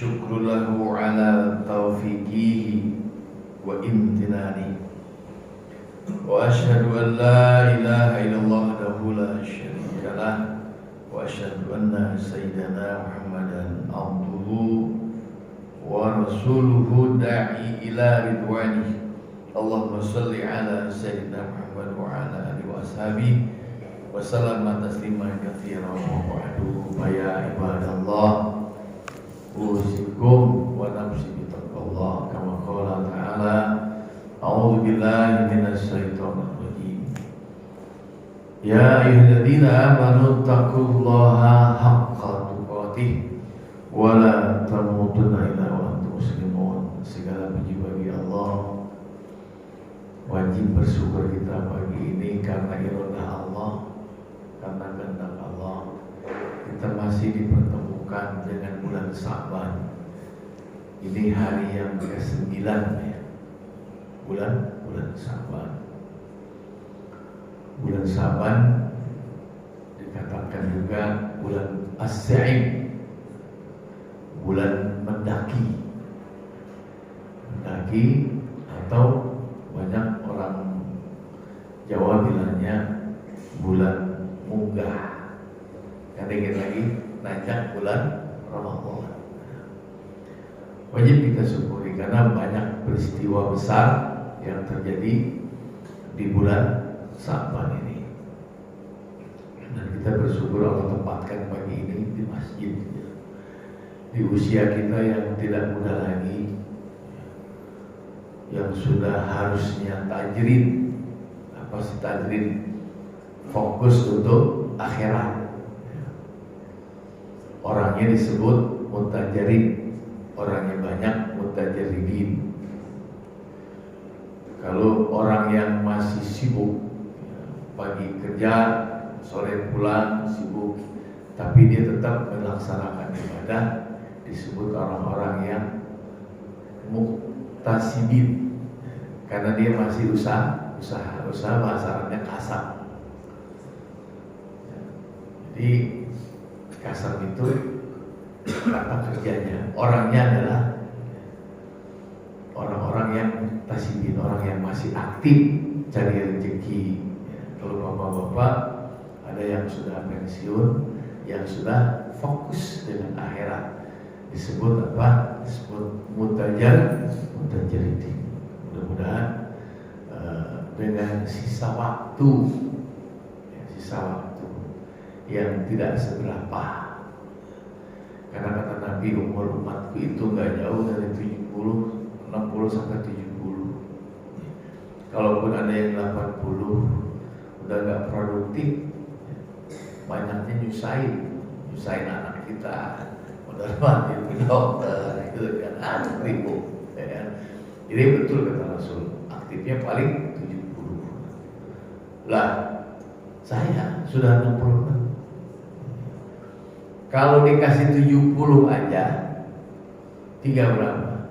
syukru lahu ala taufiqihi wa imtinani wa asyhadu an la ilaha illallah wahdahu la syarika lah wa asyhadu anna sayyidana Muhammadan abduhu wa rasuluhu da'i ila ridwani. Allahumma salli ala sayyidina Muhammad wa ala alihi wa ashabihi wa sallama tasliman katsiran wa ba'du. Ya ibadallah, usikum wa nafsi bittaqwallah kama qala ta'ala a'udzu billahi minasy syaithanir rajim. Ya ayyuhalladzina amanu taqullaha haqqa tuqatih wa la tamutunna illa wa antum muslimun. Segala puji bagi Allah. Wajib bersyukur kita pagi ini karena iradah Allah, karena kehendak Allah. Kita masih dipertemukan dengan bulan Sa'ban. Ini hari yang ke-9 ya. Bulan Sa'ban. Bulan Sa'ban dikatakan juga bulan As-Sa'im, bulan mendaki. Mendaki atau banyak orang Jawa bilangnya bulan munggah. Kan dikit lagi nanjak bulan Ramadan. Wajib kita syukuri karena banyak peristiwa besar yang terjadi di bulan Sa'ban ini. Dan kita bersyukur Allah tempatkan pagi ini di masjid. Di usia kita yang tidak muda lagi, yang sudah harusnya tajrid, apa sih tajrid? Fokus untuk akhirat. Orangnya disebut mutajarid, orangnya banyak mutajaridin. Kalau orang yang masih sibuk, pagi kerja, sore pulang sibuk, tapi dia tetap melaksanakan ibadah, disebut orang-orang yang muktasibin, karena dia masih usaha bahasa Arabnya kasab. Jadi kasab itu kata kerjanya, orangnya adalah orang-orang yang muktasibin, orang yang masih aktif cari rezeki. Kalau bapak-bapak ada yang sudah pensiun, yang sudah fokus dengan akhirat, disebut apa? Disebut mutajaridin. Mudah-mudahan dengan sisa waktu yang tidak seberapa, karena kata Nabi umur umatku itu nggak jauh dari 60 sampai 70. Kalaupun ada yang 80 udah nggak produktif, banyaknya nyusahin anak kita, udah mati dokter gitu kan, ribut ya kan. Jadi betul kata Rasul, aktifnya paling 70. Lah saya sudah 66. Kalau dikasih 70 aja, tinggal berapa?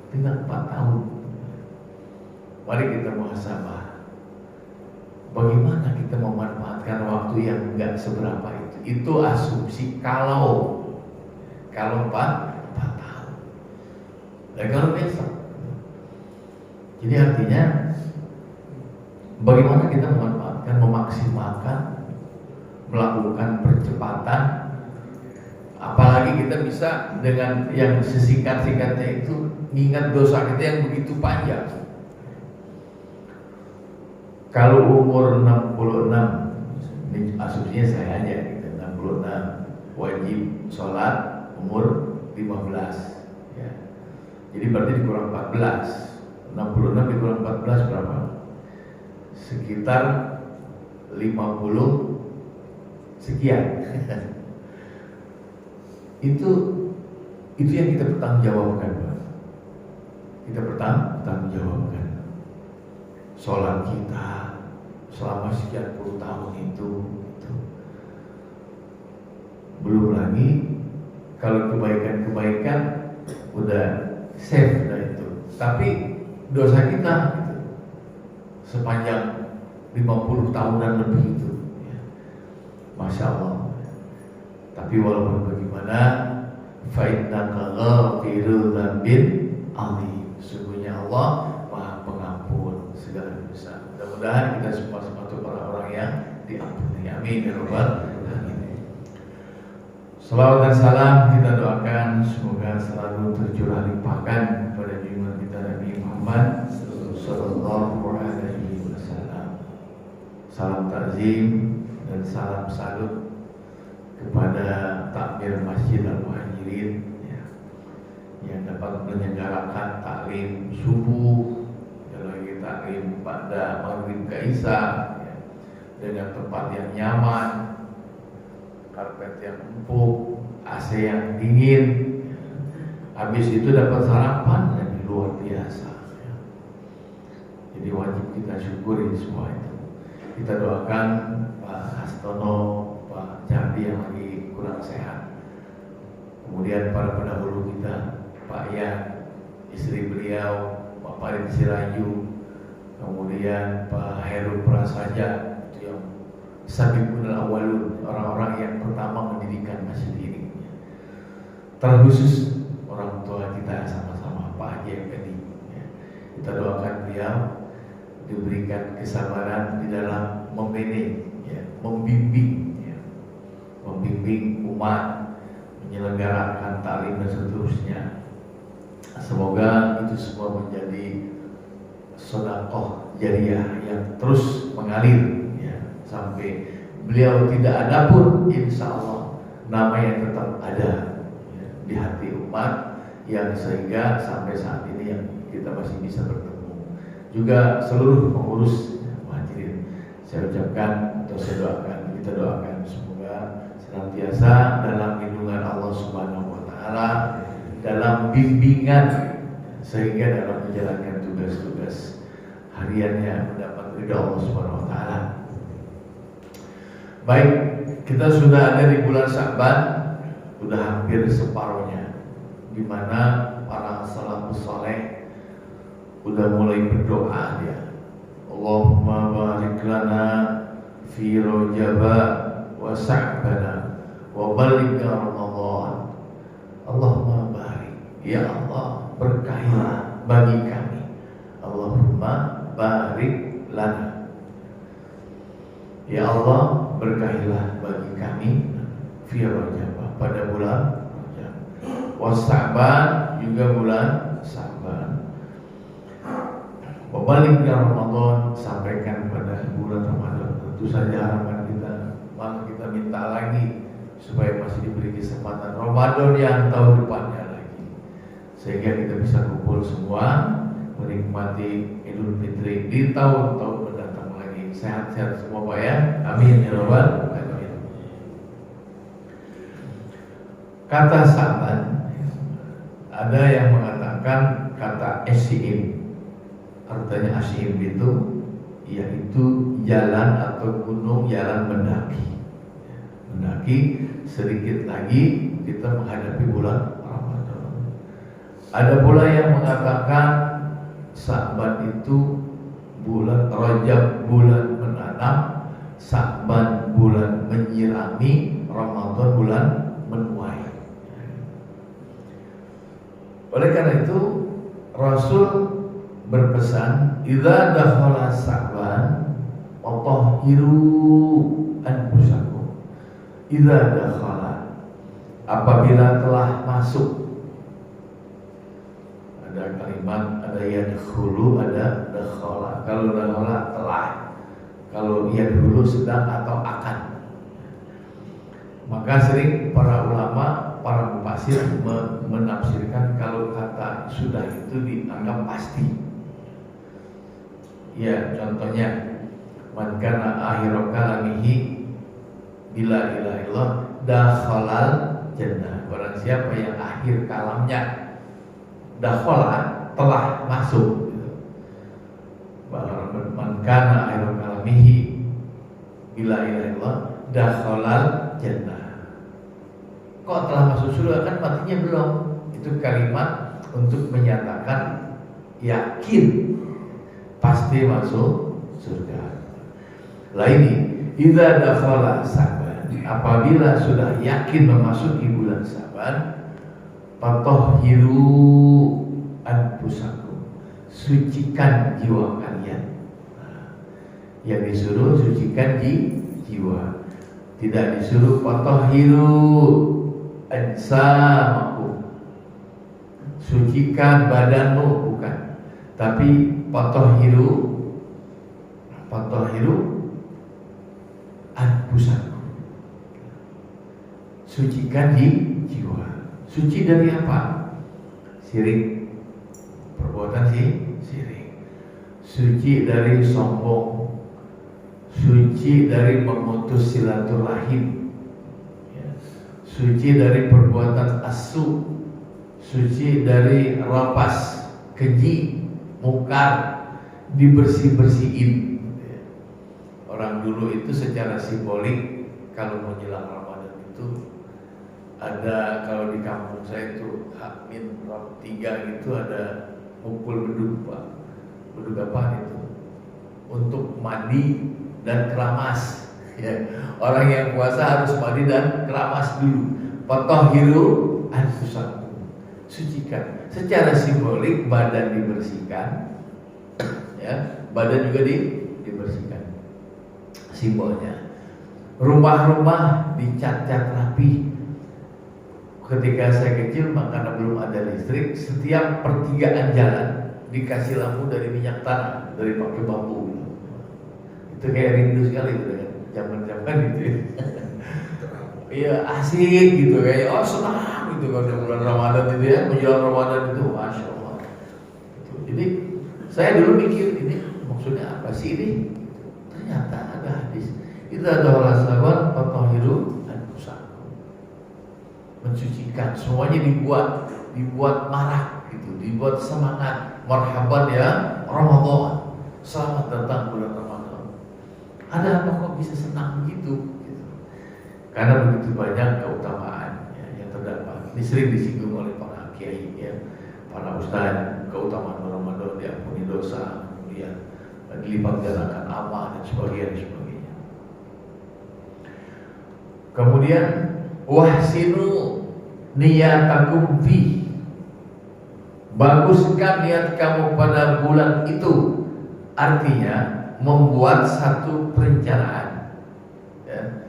Tinggal 4 tahun. Mari kita muhasabah. Bagaimana kita memanfaatkan waktu yang enggak seberapa itu? Itu asumsi kalau 4 tahun. Dan kalau besok. Jadi artinya bagaimana kita memanfaatkan, memaksimalkan, melakukan percepatan. Apalagi kita bisa dengan yang sesingkat-singkatnya itu mengingat dosa kita yang begitu panjang. Kalau umur 66, ini asumsinya saya aja gitu, 66 wajib sholat umur 15 ya. Jadi berarti dikurang 14. 66 dikurang 14 berapa? Sekitar 50 sekian. itu yang kita pertanggungjawabkan, Pak. Kita pertanggungjawabkan sholat kita selama sekian puluh tahun itu. Belum lagi kalau kebaikan udah save udah itu. Tapi dosa kita gitu, sepanjang 50 tahunan lebih itu ya. Masya Allah. Tapi walaupun bagaimana, fa innaka ghafirul dzambin azim. Sesungguhnya Allah Maha Pengampun segala dosa. Mudah-mudahan kita semua termasuk orang-orang yang diampuni. Amin ya rabbal alamin. Salawat dan salam kita doakan semoga selalu tercurah limpahkan kepada junjungan kita Nabi Muhammad sallallahu alaihi wasallam. Salam takzim dan salam salut kepada takmir Masjid Al-Muhajirin ya, yang dapat menyelenggarakan taklim subuh dan lagi taklim pada maghrib ke isya ya, dengan tempat yang nyaman, karpet yang empuk, AC yang dingin ya. Habis itu dapat sarapan yang luar biasa ya. Jadi wajib kita syukuri semua itu. Kita doakan Pak Hastono, Pak Jambi yang lagi kurang sehat. Kemudian para pendahulu kita, Pak Yan, istri beliau, Pak Farid Siraju, kemudian Pak Heru Prasaja, itu yang sabiqun al-awwalun, orang-orang yang pertama mendirikan masjid ini. Terkhusus orang tua kita sama-sama Pak Haji Effendi. Kita doakan beliau diberikan kesabaran di dalam memanage, ya, membimbing umat, menyelenggarakan taklim dan seterusnya. Semoga itu semua menjadi sedekah jariah yang terus mengalir, ya, sampai beliau tidak ada pun, insya Allah namanya tetap ada ya, di hati umat, yang sehingga sampai saat ini yang kita masih bisa bertemu. Juga seluruh pengurus Muhajirin, saya ucapkan atau saya doakan, kita doakan semoga senantiasa dalam lindungan Allah Subhanahu wa taala, dalam bimbingan, sehingga dalam menjalankan tugas-tugas hariannya mendapat ridha Allah Subhanahu wa taala. Baik, kita sudah ada di bulan Sya'ban, sudah hampir separuhnya, di mana para salafus saleh udah mulai berdoa ya. Allahumma barik lana fi Rajaba wa Sya'bana wa balighna Ramadan. Allahumma barik, ya Allah berkahilah bagi kami. Allahumma barik lana, ya Allah berkahilah bagi kami fi Rajaba, pada bulan Rajab, wa Sya'ban, juga bulan Sya'ban, balik ke Ramadan, sampaikan pada bulan Ramadan. Tentu saja harapan kita, maka kita minta lagi supaya masih diberi kesempatan Ramadan yang tahun depannya lagi, sehingga kita bisa kumpul semua menikmati Idul Fitri di tahun-tahun mendatang lagi. Sehat-sehat semua Pak ya, amin ya rabbal alamin. Kata Sya'ban, ada yang mengatakan kata Esim. Artinya asyim itu yaitu jalan atau gunung, jalan mendaki sedikit lagi kita menghadapi bulan Ramadan. Ada pula yang mengatakan Sya'ban itu bulan Rajab, bulan menanam, Sya'ban bulan menyirami, Ramadan bulan menuai. Oleh karena itu Rasul berpesan, idza dakhala Sya'ban fatahhiru anfusakum. Idza dakhala, apabila telah masuk. Ada kalimat, ada yadkhulu, ada dakhala. Kalau dakhala telah, kalau yadkhulu sedang atau akan. Maka sering para ulama, para mufasir menafsirkan kalau kata sudah itu dianggap pasti. Ya, contohnya man kana akhiru kalamihi bila ilaha illallah dakhalal jannah. Barang siapa yang akhir kalamnya dakhala, telah masuk. Man kana akhiru kalamihi bila ilaha illallah dakhalal jannah. Kok telah masuk surga, kan matinya belum. Itu kalimat untuk menyatakan yakin pasti masuk surga. Lah ini, idza dakhala Sya'ban, apabila sudah yakin memasuki bulan Sya'ban, Fatahhiru anfusakum, sucikan jiwa kalian. Yang disuruh sucikan jiwa, tidak disuruh fatahhiru ansamakum, sucikan badanmu, bukan. Tapi fatahhiru anfusakum, sucikan jiwa. Suci dari apa? Syirik, perbuatan syirik. Suci dari sombong, suci dari memutus silaturahim, suci dari perbuatan asu, suci dari rapas, keji, mungkar, dibersih-bersihin. Orang dulu itu secara simbolik kalau menjelang Ramadan itu ada, kalau di kampung saya itu H-3 gitu ada mukul beduk, Pak. Beduk apa itu? Untuk mandi dan keramas. Ya. Orang yang puasa harus mandi dan keramas dulu. Fatahhiru anfusakum, sucikan. Secara simbolik badan dibersihkan, ya, badan juga dibersihkan. Simbolnya. Rumah-rumah dicat-cat rapi. Ketika saya kecil, karena belum ada listrik, setiap pertigaan jalan dikasih lampu dari minyak tanah, dari pakai bambu. Itu kayak rindu sekali gitu kan, zaman-zaman gitu ya. Iya, asik gitu kayak, oh senang gitu kalau bulan Ramadan itu ya, menjelang Ramadan itu, masya Allah. Jadi saya dulu mikir ini maksudnya apa sih ini? Ternyata ada hadis. Itu ada orang sahabat fatahhiru anfusakum, mensucikan. Semuanya dibuat marak gitu, dibuat semangat. Marhaban ya Ramadan, selamat datang bulan Ramadan. Ada apa kok bisa senang begitu? Gitu. Karena begitu banyak keutamaan ya, yang terdapat. Ini sering disinggung oleh para kiai ya, para ustaz. Keutamaan Ramadan, diampuni dosa, kemudian dilipat gandakan amal dan sebagainya. Kemudian wahsinu niyatakum fi, baguskan niat kamu pada bulan itu. Artinya membuat satu perencanaan ya,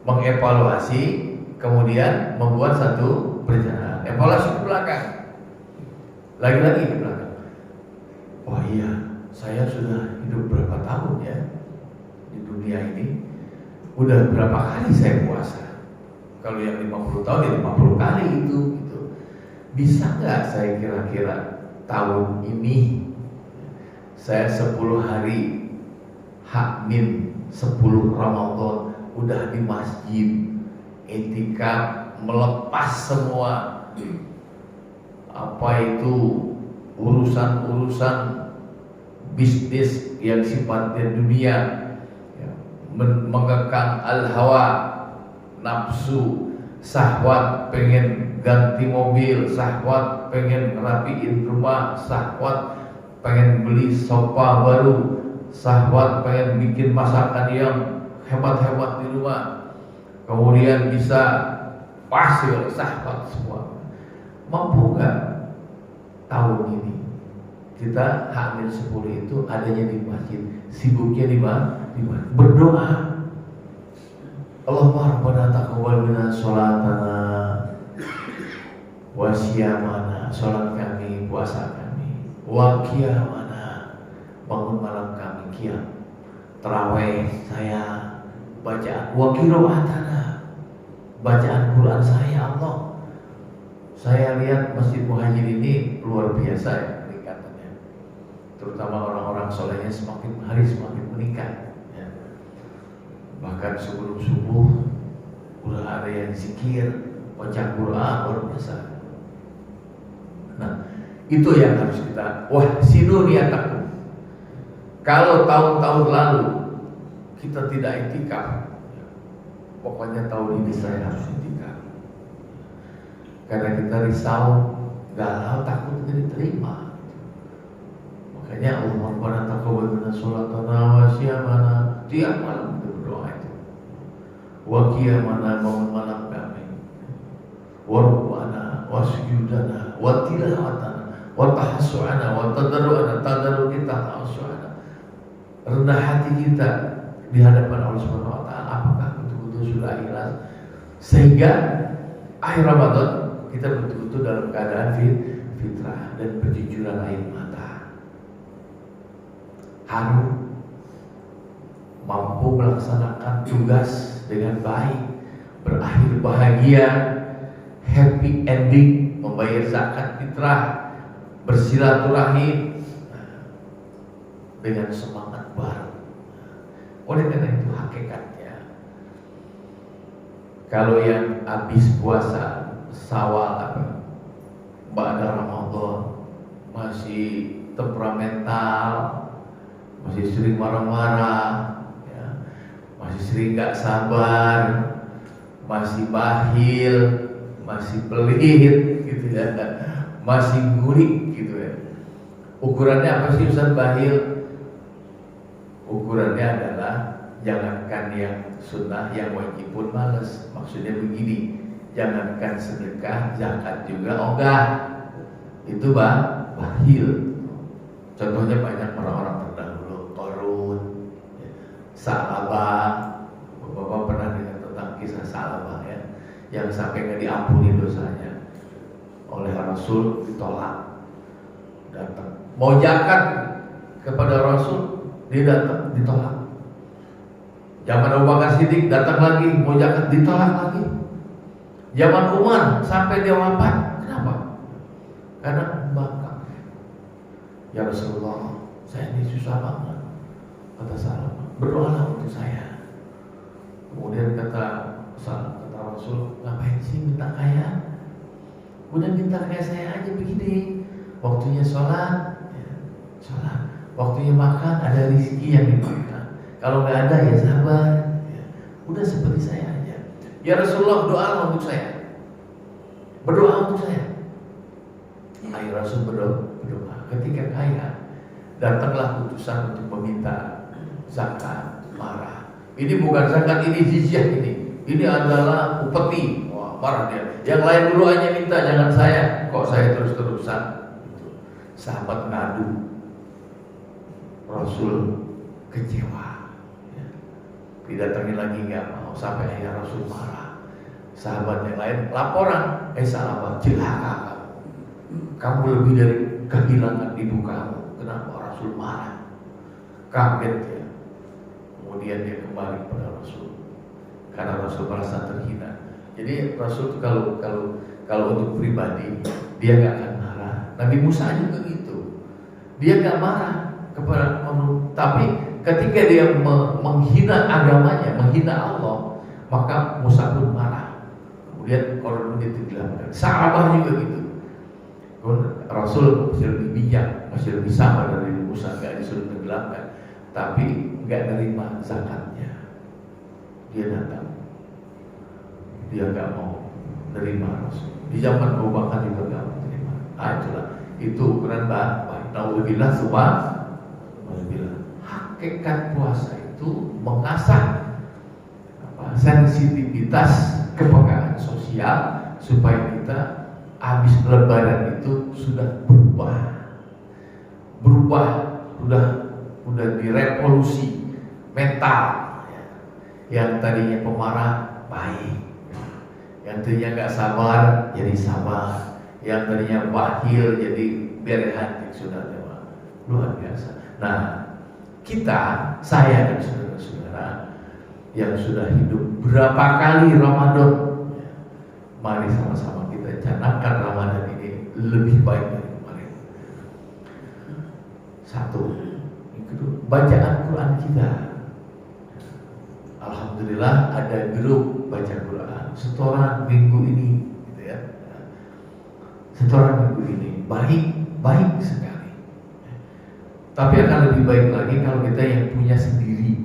mengevaluasi, kemudian membuat satu perencanaan. Evaluasi ke belakang, lagi-lagi ke belakang. Oh iya, saya sudah hidup berapa tahun ya di dunia ini, udah berapa kali saya puasa. Kalau yang 50 tahun ya 50 kali itu gitu. Bisa nggak saya kira-kira tahun ini saya 10 hari H-10 Ramadan udah di masjid i'tikaf, melepas semua apa itu urusan-urusan bisnis yang sifatnya dunia, mengekang al-hawa, nafsu, syahwat pengen ganti mobil, syahwat pengen rapiin rumah, syahwat pengen beli sofa baru, syahwat pengen bikin masakan yang hebat-hebat di rumah, kemudian bisa pas ya syahwat semua. Mampu nggak tahun ini kita H-10 itu adanya di masjid, sibuknya di mana? Berdoa. Allahumma rabbana taqabbal minna sholatana wa siyamana, sholat kami, puasa kami, wa qiyamana, bangun malam kami, qiyam, tarawih saya, bacaan, wa qiraatana, bacaan Quran saya. Allah, saya lihat Masjid Muhajirin ini luar biasa ya peningkatannya, terutama orang-orang solehnya semakin hari semakin meningkat. Bahkan sebelum subuh udah ada yang zikir, baca Quran, luar biasa. Nah, itu yang harus kita wahsinu niyatakum. Kalau tahun-tahun lalu kita tidak i'tikaf, pokoknya tahun ini saya harus i'tikaf. Karena kita risau, galau, takut tidak diterima. Makanya Allah Rabbana taqabbal minna sholatana wa siyamana, tiap malam kita berdoa itu. Wa qiyamana, bangun malam kami, wa ruku'ana, wa wa sujudana wa tilawatana wa tahassu'ana wa tadarru'ana kita tahassu'ana. Rendah hati kita di hadapan Allah Subhanahu wa taala, apakah betul-betul sudah ikhlas sehingga akhir Ramadan kita betul-betul dalam keadaan fitrah dan berjujuran air mata, haru, mampu melaksanakan tugas dengan baik, berakhir bahagia, happy ending, membayar zakat fitrah, bersilaturahim dengan semangat baru. Oleh karena itu hakikatnya, kalau yang habis puasa Syawal ba'da Ramadan masih temperamental, masih sering marah-marah, ya, masih sering gak sabar, masih bakhil, masih pelit gitu ya, masih ngurik gitu ya. Ukurannya apa sih Ustaz bakhil? Ukurannya adalah jangankan yang sunnah, yang wajib pun males. Maksudnya begini, jangankan sedekah, zakat juga ogah. Itu bakhil. Contohnya banyak orang-orang terdahulu, Qarun, Sa'labah. Bapak pernah dengar tentang kisah Sa'labah ya, yang sampai nggak diampuni dosanya oleh Rasul, ditolak. Datang mau zakat kepada Rasul, dia datang ditolak. Zaman Abu Bakar Siddiq datang lagi mau zakat, ditolak lagi. Zaman Umar sampai dia wafat, kenapa? Karena membangkang. Ya Rasulullah, saya ini susah banget, kata Salamah, berdoalah untuk saya. Kemudian kata Rasul, ngapain sih minta kaya? Udah minta kaya saya aja begini. Waktunya sholat, ya, sholat. Waktunya makan, ada rezeki yang dimakan. Kalau nggak ada ya sabar, ya. Udah seperti saya aja. Ya Rasulullah, doa untuk saya, berdoa untuk saya. Ayo Rasul berdoa. Ketika kaya, datanglah putusan untuk meminta zakat, marah. Ini bukan zakat, ini jizyah ini. Ini adalah upeti. Wah, marah dia. Yang lain dulu aja minta, jangan saya. Kok saya terus-terusan? Sahabat ngadu. Rasul kecewa, ya. Didatangi lagi nggak mau, sampai akhirnya Rasul marah. Sahabat yang lain laporan, Sahabat celaka kamu lebih dari kehilangan ibu kamu. Kenapa? Rasul marah, kaget ya. Kemudian dia kembali kepada Rasul karena Rasul merasa terhina. Jadi Rasul kalau untuk pribadi dia nggak akan marah. Nabi Musa juga gitu, dia nggak marah kepada Allah, tapi ketika dia menghina agamanya, menghina Allah, maka Musa pun marah. Kemudian Quran ditenggelamkan. Sahabat juga gitu. Rasul masih lebih bijak, masih lebih sabar dari Musa, nggak disuruh tenggelamkan, tapi nggak nerima zakatnya. Dia datang, dia nggak mau nerima Rasul. Di zaman Abu Bakar juga nggak mau terima. Itulah itu ukuran baik. Nauzubillah semua. Hakikat puasa itu mengasah sensitivitas kepekaan sosial supaya kita habis lebaran itu sudah berubah, sudah direvolusi mental ya. Yang tadinya pemarah baik, yang tadinya nggak sabar jadi sabar, yang tadinya bakhil jadi berehat, sudah luar biasa. Nah, saya dan saudara-saudara yang sudah hidup berapa kali Ramadan, mari sama-sama kita canangkan Ramadan ini lebih baik dari kemarin. Satu, yang kedua, bacaan Quran kita. Alhamdulillah ada grup baca Quran setoran minggu ini, gitu ya. Setoran minggu ini baik sekali. Tapi akan lebih baik lagi kalau kita yang punya sendiri,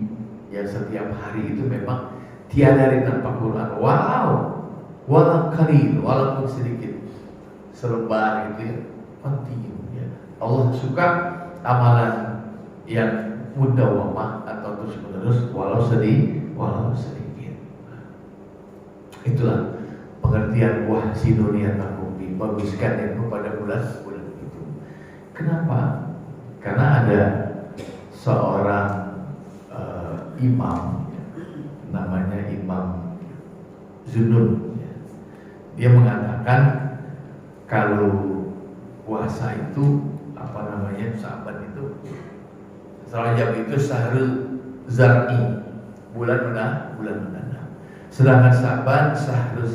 yang setiap hari itu memang tiada hari tanpa Quran, walau qalil, walaupun sedikit, selembar itu ya, penting ya. Allah suka amalan yang mudawamah atau terus menerus walau sedikit. Itulah pengertian wahsinuniyatakum bi dibaguskan ilmu pada bulan itu. Kenapa? Karena ada seorang imam, namanya Imam Zunnun. Dia mengatakan kalau puasa itu Sa'ban itu, Rajab itu syahrul zar'i, bulan menanam. Sedangkan Sa'ban syahrul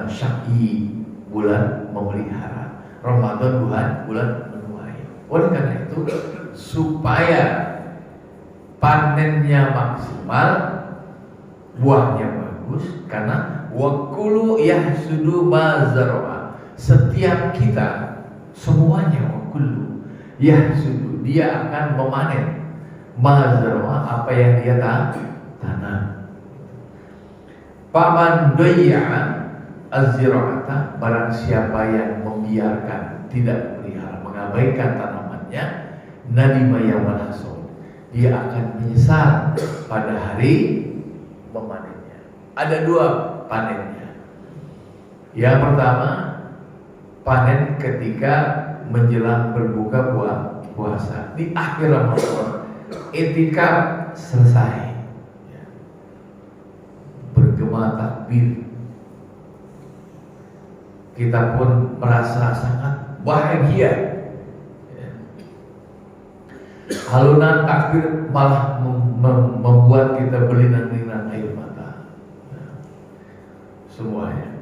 syaqi, bulan memelihara. Ramadan bulan menuai. Oleh karena itu, supaya panennya maksimal, buahnya bagus, karena wakulu yahsudu mazarwa. Setiap kita semuanya wakulu yahsudu, dia akan memanen mazarwa, apa yang dia tanam. Paman doy'a az-zira'ata, barang siapa yang membiarkan, tidak melihara, mengabaikan tanamannya, nadima yaumal hasad, dia akan menyesal pada hari memanennya. Ada dua panennya. Yang pertama, panen ketika menjelang berbuka puasa di akhir Ramadan, i'tikaf selesai, bergema takbir, kita pun merasa sangat bahagia. Halunan takbir malah membuat kita berlinang-linang air mata, semuanya.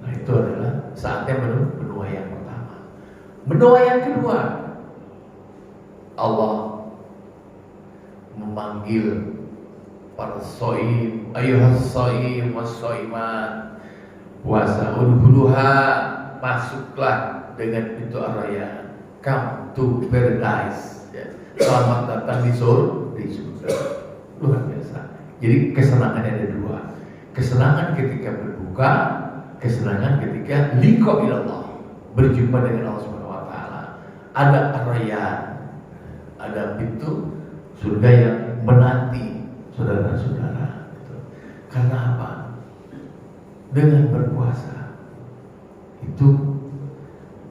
Nah, itu adalah saatnya menua yang pertama. Menua yang kedua, Allah memanggil para shaim, ayyuhas shaim was-shaimat, puasa udhuluha, masuklah dengan pintu ar-rayyan, come to paradise. Selamat datang di surga. Luar biasa. Jadi kesenangannya ada dua. Kesenangan ketika berbuka, kesenangan ketika liqa ilallah, berjumpa dengan Allah Subhanahu wa taala. Ada ar-rayyan, ada pintu surga yang menanti saudara-saudara. Karena apa? Dengan berpuasa itu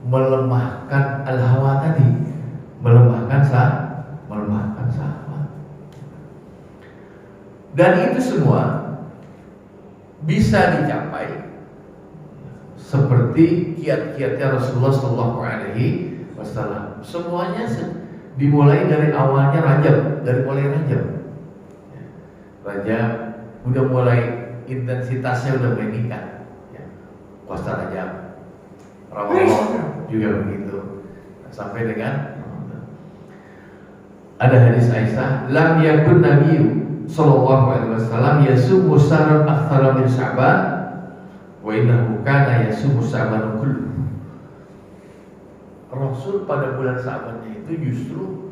melemahkan al-hawa tadi, melemahkan syahwat. Dan itu semua bisa dicapai seperti kiat-kiatnya Rasulullah Shallallahu Alaihi Wasallam. Semuanya dimulai dari awalnya Rajab, Rajab udah mulai intensitasnya udah meningkat. Puasa Rajab, Ramadan juga begitu, sampai dengan ada hadis Aisyah, lam yakun Nabi sallallahu alaihi wasallam yasumu sahran aktsara min Sya'ban wa innahu kana yasumu Sya'ban kullu. Rasul pada bulan Sya'bannya itu justru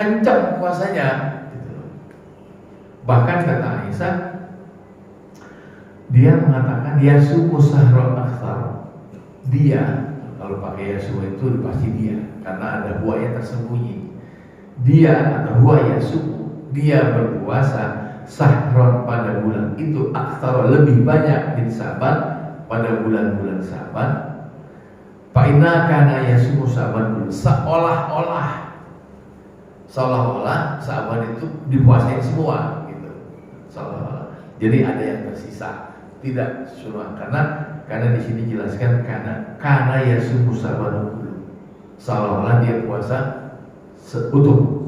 kencang puasanya gitu. Bahkan kata Aisyah, dia mengatakan yasumu sahran aktsara. Dia, kalau pakai yasumu itu pasti dia, karena ada buaya tersembunyi. Dia atau huwa yasumu, dia berpuasa sahron pada bulan itu aktsara, lebih banyak min Sya'ban, pada bulan-bulan Sya'ban. Fa inna kana yasumu Sya'ban, seolah-olah Sya'ban itu dipuasain semua gitu. Seolah-olah. Jadi ada yang tersisa, tidak semua, karena di sini jelaskan karena yasumu Sya'ban kullu, seolah-olah dia puasa seutuh.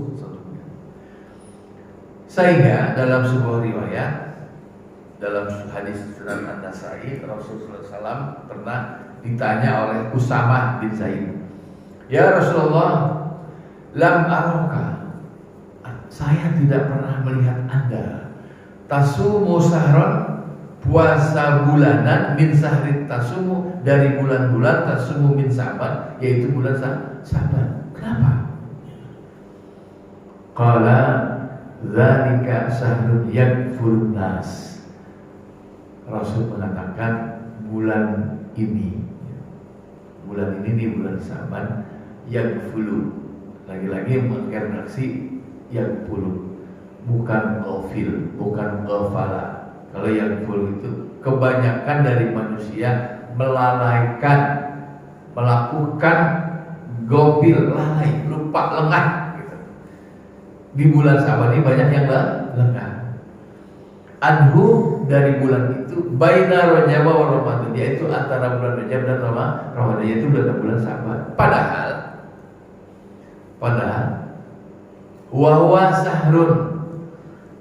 Sehingga dalam sebuah riwayat, dalam hadis Sunan An-Nasai, Rasulullah SAW pernah ditanya oleh Usamah bin Zaid, ya Rasulullah, lam araka, saya tidak pernah melihat Anda tasumu sahron, puasa bulanan, min sahrit tasumu, dari bulan-bulan, tasumu min Sya'ban, yaitu bulan Sya'ban. Kenapa? Qala dzalika syahrun yakfurun nas. Rasul mengatakan bulan ini di bulan Sya'ban yakfulu, lagi-lagi memakai redaksi yakfulu, bukan ghafil, bukan ghafala. Kalau yakfulu itu kebanyakan dari manusia melalaikan, melakukan gofil, lalai, lupa, lengah gitu. Di bulan Sa'ban ini banyak yang lengah. Anhu dari bulan itu baina Rajab wa Ramadan, yaitu antara bulan Rajab dan Ramadan, yaitu bulan Sa'ban. Padahal wa huwa sahrun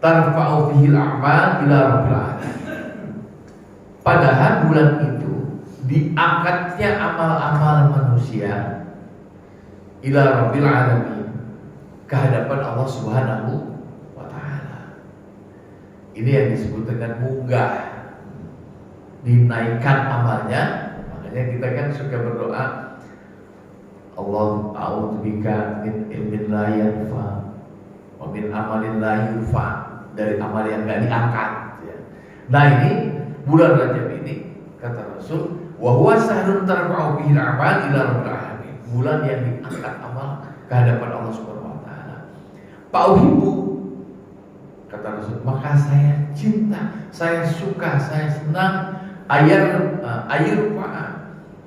tarfa'u fihi al-a'mal ila rabbil alamin. Padahal bulan itu diangkatnya amal-amal manusia ila rabbil alamin, ke hadapan Allah Subhanahu wa taala. Ini yang disebut dengan munggah, dinaikkan amalnya. Makanya kita kan suka berdoa, Allah a'udzubika min ilmin la yanfa wa min amalin la yurfa, dari amal yang enggak diangkat ya. Nah, ini bulan Rajab ini kata Rasul, wa huwa sahrun tarfa'u fihi al-a'mal ila rabbil alamin, bulan yang diangkat amal ke hadapan Allah Subhanahu wa taala. Fa'uhibbu, kata Rasul, maka saya cinta, saya suka, saya senang ayurfa,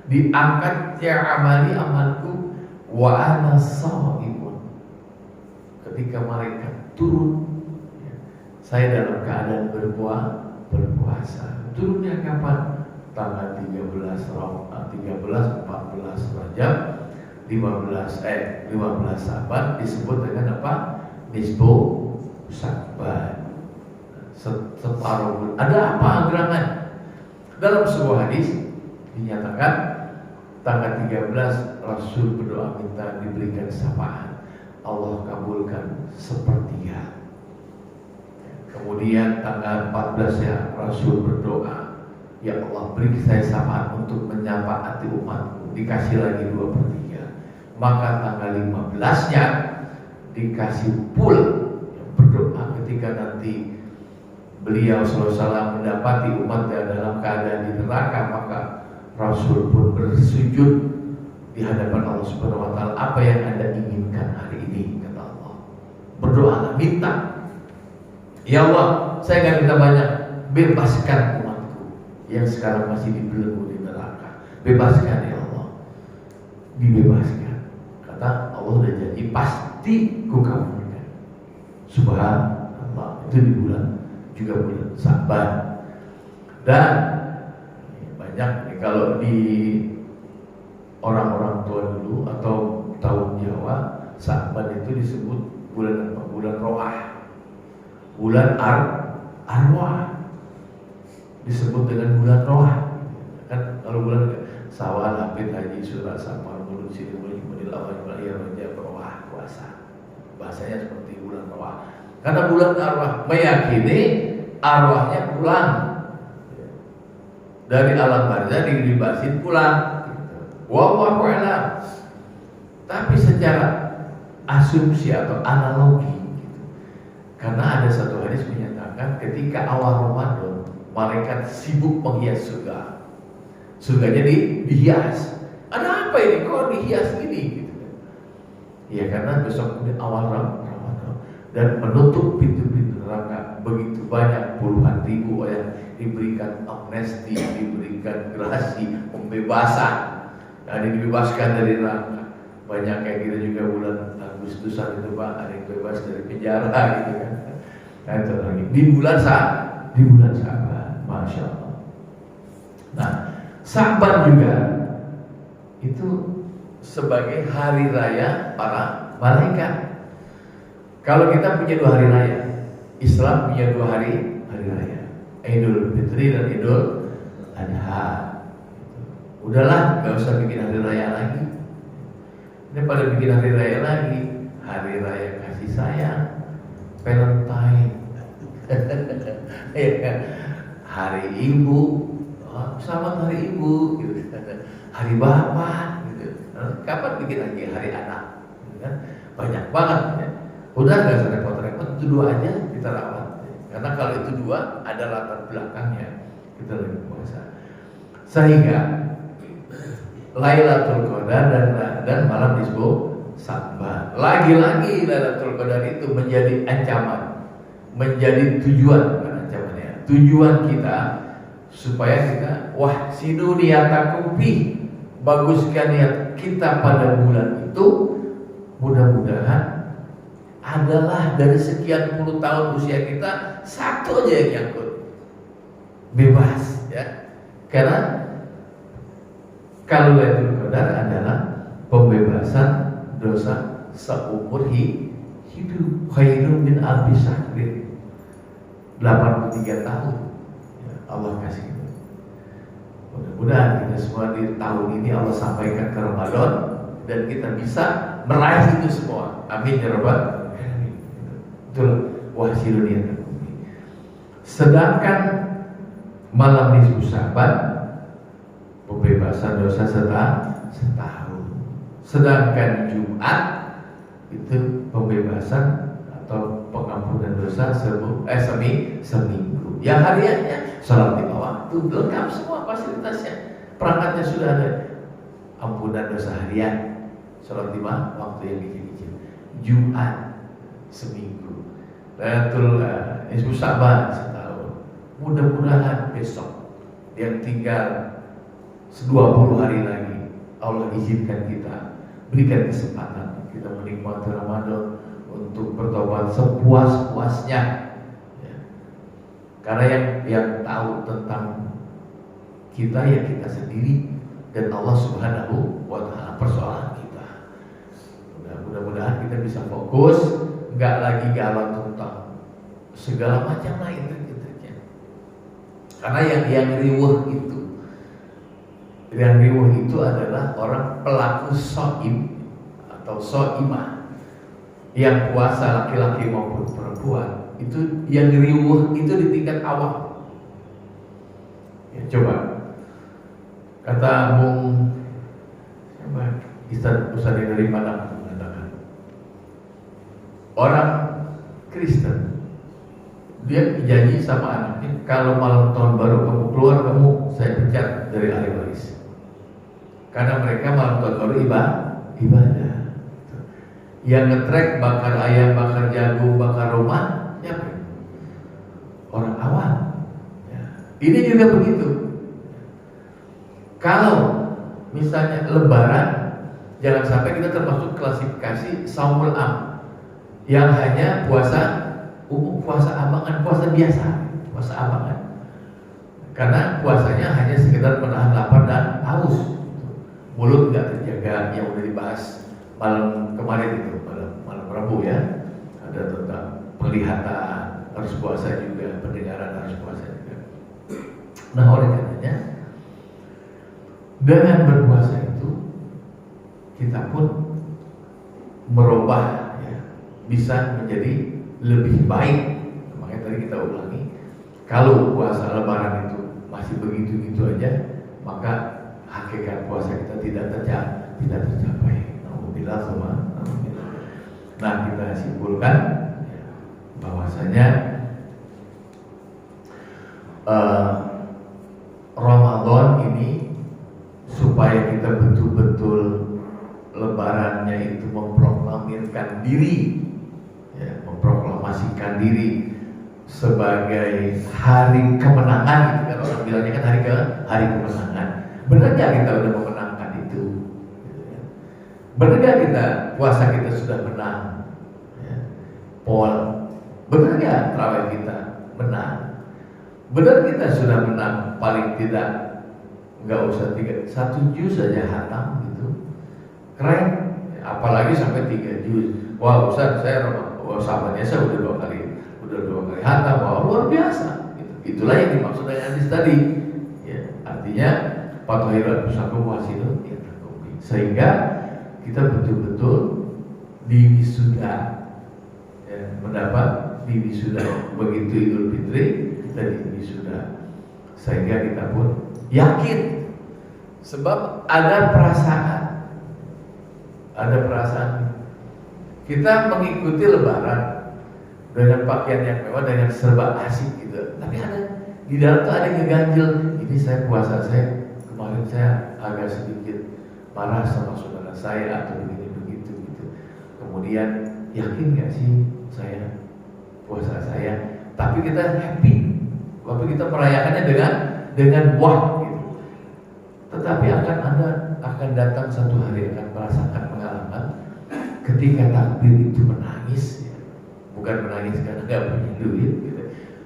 diangkat ya amali, amalku, wa ana shaimun, ketika malaikat turun ya, saya dalam keadaan berpuasa. Turunnya kapan? Tanggal 13, 14 Rajab, 15 Sa'ban, disebut dengan apa? Nisfu Sa'ban, separuh bulan. Ada apa gerangan? Dalam sebuah hadis dinyatakan tanggal 13 Rasul berdoa minta diberikan syafaat, Allah kabulkan sepertiga. Kemudian tanggal 14 ya Rasul berdoa, ya Allah beri saya syafaat untuk menyafaati umatku, dikasih lagi 2/3. Maka tanggal 15-nya dikasih full, berdoa ketika nanti beliau SAW mendapati umatnya dalam keadaan di neraka, maka Rasul pun bersujud di hadapan Allah Subhanahu wa taala. Apa yang Anda inginkan hari ini, kata Allah. Berdoalah, minta. Ya Allah, saya akan minta banyak, bebaskan umatku yang sekarang masih dibelenggu di neraka. Bebaskan ya Allah. Dibebaskan. Kata Allah udah janji, pasti ku kabulkan. Subhanallah. Itu di bulan Sa'ban. Dan banyak nih, kalau di orang-orang tua dulu atau tahun Jawa, Sa'ban itu disebut bulan apa? Bulan Roah, bulan arwah, disebut dengan bulan Roah. Kan kalau bulan Syawal, Hafid, Haji, Syura, Safar, Mulud, Sidin, Mulid, Awal, Muliyah, Rajab, Roah, puasa. Bahasanya seperti bulan Roah. Karena bulan arwah meyakini arwahnya pulang dari alam barzah, dilibasin pulang. Wallahu a'lam. Tapi secara asumsi atau analogi gitu. Karena ada satu hadis menyatakan ketika awal Ramadan malaikat sibuk menghias surga. Surganya dihias. Ada apa ini? Kok dihias gini gitu. Ya karena besok ini awal Ramadan dan menutup pintu-pintu neraka. Begitu banyak puluhan ribu yang diberikan amnesti, diberikan gerasi, pembebasan, ada yang dibebaskan dari neraka. Banyak kayak kita juga bulan Agustusan itu Pak, ada yang bebas dari penjara gitu kan. Nah itu lagi di bulan Sa'ban, Masya Allah. Nah Sa'ban juga itu sebagai hari raya para malaikat. Kalau kita punya 2 hari raya, Islam punya 2 hari raya, Idul Fitri dan Idul Adha. Udahlah, gak usah bikin hari raya lagi. Ini pada bikin hari raya lagi, hari raya kasih sayang, Valentine, hari ibu, selamat hari ibu, gitu. Hari bapak, gitu. Kapan bikin lagi hari anak? Gitu. Banyak banget. Ya. Udah gak usah repot-repot, itu 2 aja kita rawat. Karena kalau itu 2 ada latar belakangnya, kita lagi puasa. Sehingga Lailatul Qadar dan malam nisfu Sa'ban. Lagi-lagi Lailatul Qadar itu menjadi ancaman, menjadi tujuan, bukan ancaman ya. Tujuan kita supaya kita wahsinu niyatakum fi, baguskan niat kita pada bulan itu. Mudah-mudahan adalah dari sekian puluh tahun usia kita satu aja yang nyangkut, bebas ya. Karena kalau Lailatul Qadar adalah pembebasan dosa seumur hidup, khairun min alfi syahrin, 83 tahun ya, Allah kasih. Mudah-mudahan kita semua di tahun ini Allah sampaikan ke Ramadan dan kita bisa meraih itu semua. Amin ya rabbal alamin. Betul, wahsilun ya. Sedangkan malam nisfu Sya'ban pembebasan dosa setahun. Sedangkan Jumat itu pembebasan atau pengampunan dosa seminggu. Yang hariannya salat 5 waktu, lengkap semua fasilitasnya. Perangkatnya sudah ada. Ampunan dosa harian, salat 5 waktu yang dicicil. Jumat seminggu. Lailatul nisfu Sya'ban setahun. Mudah-mudahan besok yang tinggal 20 hari lagi Allah izinkan kita, berikan kesempatan kita menikmati Ramadan untuk bertobat sepuas-puasnya ya. Karena yang tahu tentang kita ya kita sendiri dan Allah Subhanahu wa ta'ala persoalan kita. Mudah-mudahan kita bisa fokus, enggak lagi galau tentang segala macam lain gitu. Karena yang riweuh itu adalah orang pelaku shaim atau shaimah yang puasa, laki-laki maupun perempuan. Itu yang riweuh itu di tingkat awal ya. Coba kata Bung Ustaz dari Padang mengatakan, orang Kristen dia janji sama anaknya, kalau malam tahun baru kamu keluar, saya pecat dari ahli waris. Karena mereka malam tahun baru ibadah. Yang ngetrek bakar ayam, bakar jagung, bakar rumah, siapa? Orang awam ya. Ini juga begitu. Kalau misalnya lebaran, jangan sampai kita termasuk klasifikasi saumul am, yang hanya puasa umum, puasa abangan, puasa biasa, puasa abangan. Karena puasanya hanya sekedar menahan lapar dan haus. Mulut nggak terjaga, yang udah dibahas malam kemarin itu, malam Rabu ya, ada tentang penglihatan harus puasa juga, pendengaran harus puasa juga. Nah oleh karenanya dengan berpuasa itu kita pun merubah ya, bisa menjadi lebih baik. Makanya tadi kita ulangi, kalau puasa lebaran itu masih begitu-gitu aja, maka hakikat puasa kita tidak tercapai. Alhamdulillah semua. Nah kita simpulkan bahwasanya Ramadan ini supaya kita betul-betul lebarannya itu memproklamirkan diri ya, memproklamasikan diri sebagai hari kemenangan gitu kan, orang bilangnya kan hari kemenangan. Benar gak kita udah memenangkan itu? Benar gak kita puasa kita sudah menang? Ya. Benar gak tarawih kita menang? Benar kita sudah menang paling tidak nggak usah 1 juz saja hatam gitu. Keren. Apalagi sampai 3 juz. Wah Ustaz, saya sahabatnya saya udah 2 kali hatam. Wah luar biasa. Itulah yang dimaksud dengan hadis tadi. Ya, artinya Fatwahirat Pusakum Wasilun ya, sehingga kita betul-betul diwisuda ya, mendapat diwisuda. Begitu Idul Fitri kita diwisuda, sehingga kita pun yakin sebab ada perasaan kita mengikuti lebaran dengan pakaian yang mewah, dengan serba asik gitu, tapi ada di dalam tuh ada yang ngeganjel. Ini saya puasa, kemarin saya agak sedikit marah sama saudara saya atau begini begitu gitu. Kemudian yakin nggak sih saya puasa saya? Tapi kita happy, tapi kita merayakannya dengan wah gitu. akan satu hari akan merasakan pengalaman ketika takbir itu menangis, ya. Bukan menangis karena nggak punya duit, gitu.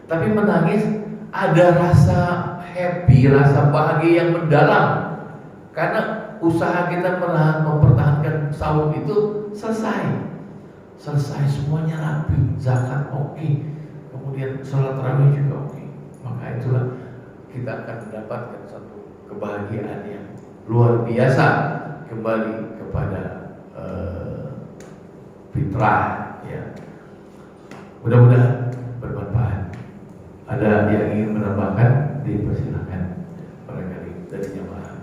Tapi menangis ada rasa happy, rasa bahagia yang mendalam karena usaha kita mempertahankan saum itu selesai semuanya rapi, zakat oke, kemudian sholat tarawih juga oke. Maka itulah kita akan mendapatkan satu kebahagiaan yang luar biasa, kembali kepada fitrah, ya. Mudah-mudahan bermanfaat. Ada yang ingin menambahkan, dipersilakan barangkali dari jamaah.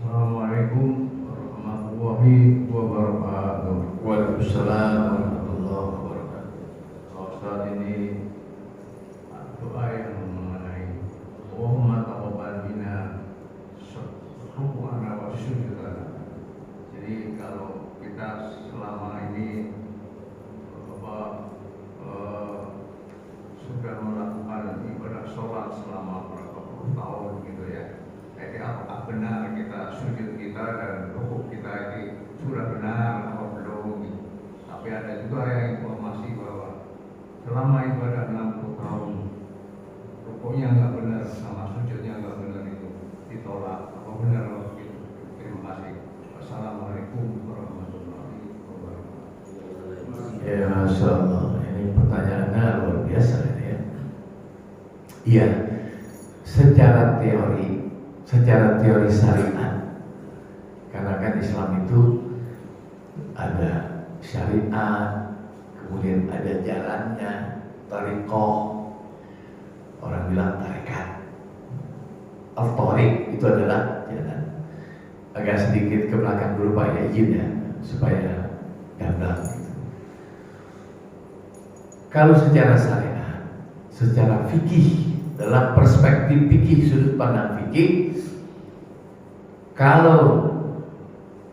Assalamualaikum warahmatullahi wabarakatuh. Waalaikumsalam warahmatullahi wabarakatuh. Ustaz, ini doa yang mengenai Allahumma taqabbal minna ruku'ana wa sujudana. Jadi kalau kita selama ini sudah melakukan ibadah sholat selama berapa puluh tahun gitu ya, jadi apakah benar kita sujud kita dan rukuk kita ini sudah benar atau belum? Tapi ada juga yang informasi bahwa selama ibadah 60 tahun rukuknya nggak benar sama sujudnya nggak benar, itu ditolak. Apa benar begitu? Terima kasih. Wassalamualaikum warahmatullahi wabarakatuh. Ya, Masya Allah, ini pertanyaannya luar biasa ini, ya. Iya, secara teori syariat, karena kan Islam itu ada syariat, kemudian ada jalannya, thariqah, orang bilang tarekat. Al-Thariq itu adalah jalan. Agak sedikit ke belakang dulu Pak ya, izin ya, supaya gamblang gitu. Kalau secara syariat, secara fikih, dalam perspektif fikih, sudut pandang fikih, kalau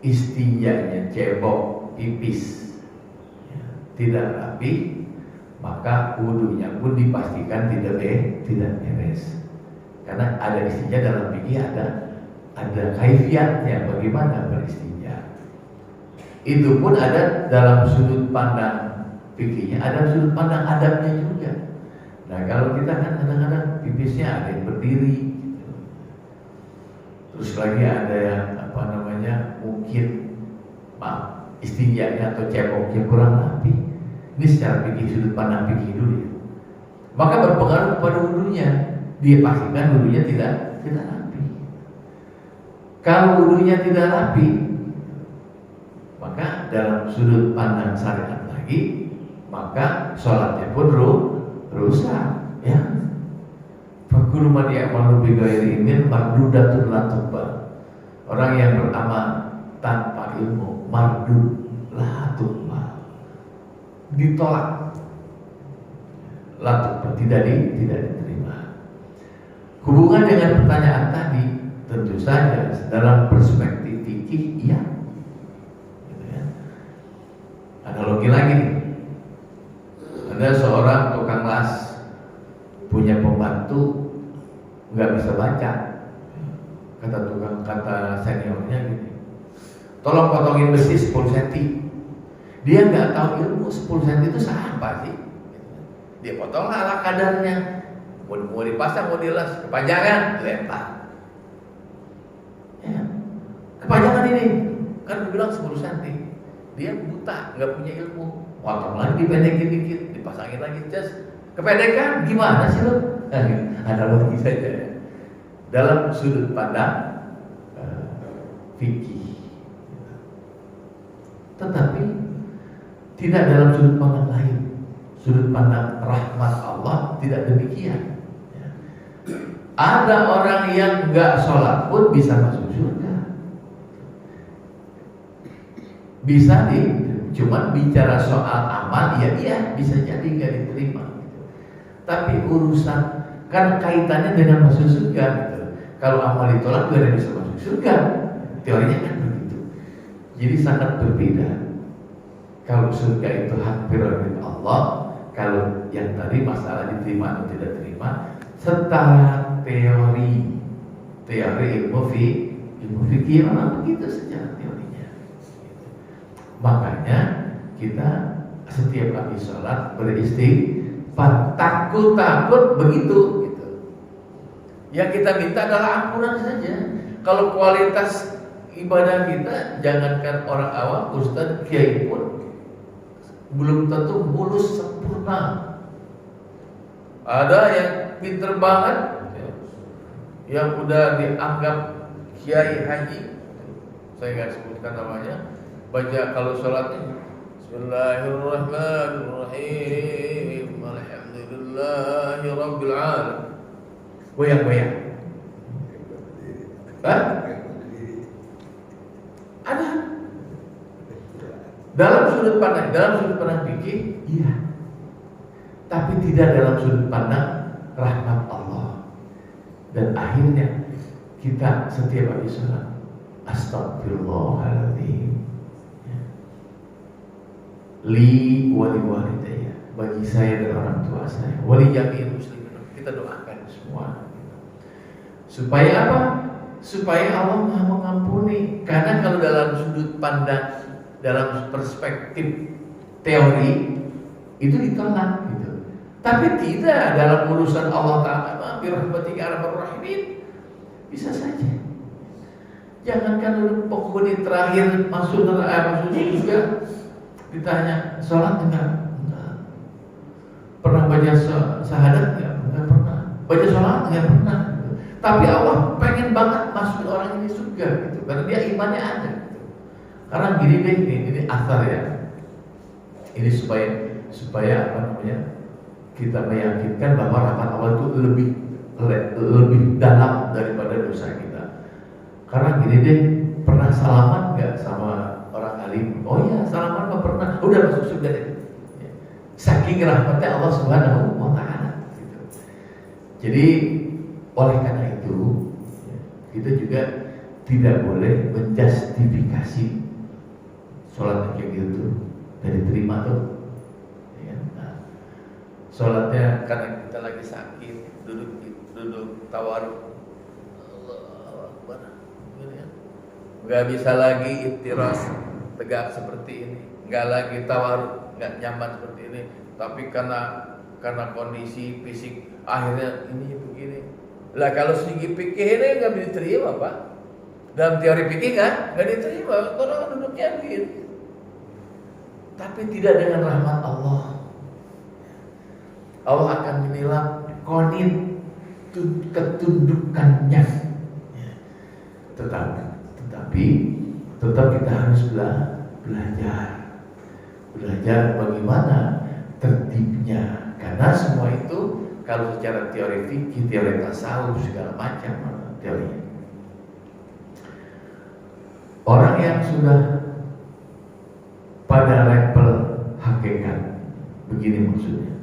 istinjanya cebok, pipis, ya, tidak rapi, maka wudunya pun dipastikan tidak beres. Karena ada istinja dalam fikih, ada kaifiatnya bagaimana beristinja. Itu pun ada dalam sudut pandang fikihnya, ada sudut pandang adabnya juga. Nah, kalau kita kan kadang-kadang pipisnya ada yang berdiri, gitu. Terus lagi ada yang mungkin istinjanya atau ceboknya kurang rapi. Ini secara fikih, sudut pandang fikih dulu ya. Maka berpengaruh kepada wudunya. Dia pastikan wudunya tidak rapi. Kalau wudunya tidak rapi, maka dalam sudut pandang syariat lagi, maka sholatnya pun rusak, ya. Fakul man ya'malu bi ghairi ilmin mardudatun la tuqbal. Orang yang beramal tanpa ilmu, mardud la tuqbal, ditolak, la tuqbal, tidak diterima. Hubungan dengan pertanyaan tadi, tentu saja dalam perspektif fikih, iya, gitu ya. Analogi lagi nih. Ada seorang tukang las punya pembantu nggak bisa baca. Kata seniornya gini, tolong potongin besi 10 cm. Dia nggak tahu ilmu 10 cm itu apa sih. Dia potong ala kadarnya. Mau dipasang, mau dilas, kepanjangan, lempar. Ya, kepanjangan ini kan bilang 10 cm. Dia buta, nggak punya ilmu. Potong lagi, dipendekin dikit, dipasangin lagi, just kependekan, gimana sih lo? Analogi saja ya. Dalam sudut pandang fikih, tetapi tidak dalam sudut pandang lain. Sudut pandang rahmat Allah tidak demikian. Ada orang yang nggak sholat pun bisa masuk surga. Bisa cuman bicara soal amal, ya bisa jadi nggak diterima. Tapi urusan kan kaitannya dengan masuk surga gitu. Kalau amal ditolak, gak ada bisa masuk surga. Teorinya kan begitu. Jadi sangat berbeda. Kalau surga itu hak prerogatif Allah, kalau yang tadi masalah diterima atau tidak terima, secara teori ilmu fikih memang begitu secara teorinya. Makanya kita setiap kali sholat beristighfar, takut begitu gitu. Yang kita minta adalah ampunan saja. Kalau kualitas ibadah kita, jangankan orang awam, ustaz, kiai pun belum tentu mulus sempurna. Ada yang pinter banget, yang udah dianggap kiai haji, saya nggak sebutkan namanya, baca kalau sholatnya Bismillahirrahmanirrahim, Alhamdulillahi Rabbil Alamin, goyang-goyang. Ada dalam sudut pandang fikih, iya, tapi tidak dalam sudut pandang rahmat Allah. Dan akhirnya kita setiap habis sholat astagfirullahaladzim, li wali walidayya, bagi saya dan orang tua saya, wali jami'il muslimin, kita doakan semua supaya apa? Supaya Allah Maha mengampuni. Karena kalau dalam sudut pandang, dalam perspektif teori itu ditolak gitu. Tapi tidak dalam urusan Allah Ta'ala, birahmatika arhamar rahimin, bisa saja. Jangankan dulu penghuni terakhir masuk neraka, masuk juga ditanya sholat enggak? Pernah baca syahadat enggak? Enggak pernah. Baca sholat enggak pernah. Tapi Allah pengen banget masukin orang ini surga gitu, karena dia imannya ada gitu. Karena gini deh, ini asar ya. Ini supaya apa namanya? Kita meyakinkan bahwa rahmat Allah itu lebih dalam daripada dosa kita. Karena gini deh, pernah salaman nggak sama orang alim? Oh iya, salaman nggak pernah. Udah masuk surga deh. Saking rahmatnya Allah Subhanahu wa Ta'ala. Gitu. Jadi oleh karena itu kita juga tidak boleh menjustifikasi sholat kayak gitu dari terima tuh. Sholatnya karena kita lagi sakit, duduk tawaruk, Allahu Akbar, nggak bisa lagi iftiras tegak seperti ini, nggak lagi tawaruk, nggak nyaman seperti ini, tapi karena kondisi fisik akhirnya ini begini. Lah kalau segi fikih ini nggak diterima Pak, dalam teori fikih nggak diterima, orang duduknya begini. Tapi tidak dengan rahmat Allah. Allah akan menilai konit ketundukannya. Tetapi tetap kita harus belajar bagaimana tertibnya. Karena semua itu kalau secara teori fikih, teori tasawuf segala macam teorinya. Orang yang sudah pada level hakikat, begini maksudnya.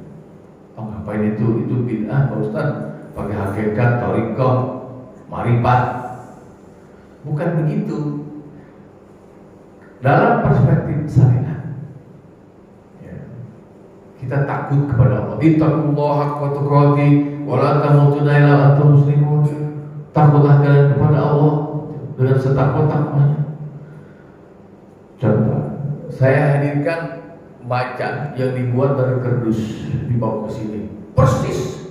Oh ngapain itu bid'ah Pak Ustaz, pakai hakikat, thariqah, marifat. Bukan begitu. Dalam perspektif syariat, ya, kita takut kepada Allah. Ittaqullaha haqqa tuqatih wa la tamutunna illa wa antum muslimun. Takutlah kalian kepada Allah dengan setakwa-takwanya. Contoh, saya hadirkan macan yang dibuat dari kardus dibawa ke sini, persis.